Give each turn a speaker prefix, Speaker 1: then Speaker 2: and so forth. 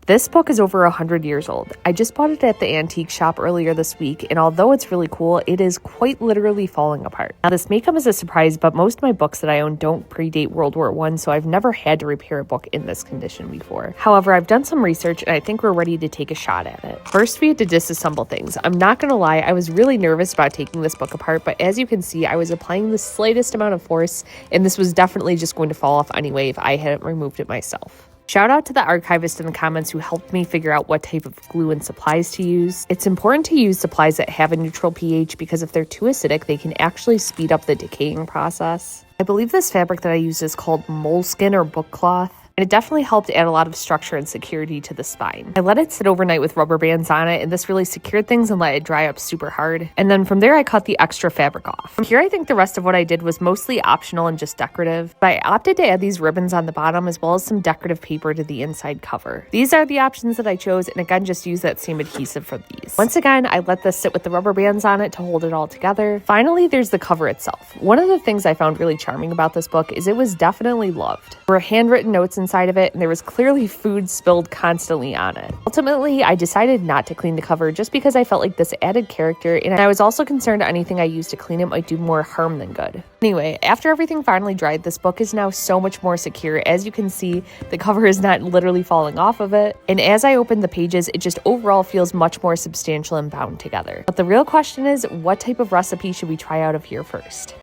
Speaker 1: This book is over 100 years old. I just bought it at the antique shop earlier this week, and although it's really cool, it is quite literally falling apart. Now, this may come as a surprise, but most of my books that I own don't predate World War I, so I've never had to repair a book in this condition before. However, I've done some research, and I think we're ready to take a shot at it. First, we had to disassemble things. I'm not gonna lie, I was really nervous about taking this book apart, but as you can see, I was applying the slightest amount of force, and this was definitely just going to fall off anyway if I hadn't removed it myself. Shout out to the archivist in the comments who helped me figure out what type of glue and supplies to use. It's important to use supplies that have a neutral pH because if they're too acidic, they can actually speed up the decaying process. I believe this fabric that I used is called moleskin or book cloth, and it definitely helped add a lot of structure and security to the spine. I let it sit overnight with rubber bands on it, and this really secured things and let it dry up super hard. And then from there, I cut the extra fabric off. From here, I think the rest of what I did was mostly optional and just decorative, but I opted to add these ribbons on the bottom as well as some decorative paper to the inside cover. These are the options that I chose, and again, just use that same adhesive for these. Once again, I let this sit with the rubber bands on it to hold it all together. Finally, there's the cover itself. One of the things I found really charming about this book is it was definitely loved. There were handwritten notes inside of it, and there was clearly food spilled constantly on it. Ultimately, I decided not to clean the cover just because I felt like this added character, and I was also concerned anything I used to clean it might do more harm than good. Anyway, after everything finally dried, this book is now so much more secure. As you can see, the cover is not literally falling off of it, and as I open the pages, it just overall feels much more substantial and bound together. But the real question is, what type of recipe should we try out of here first?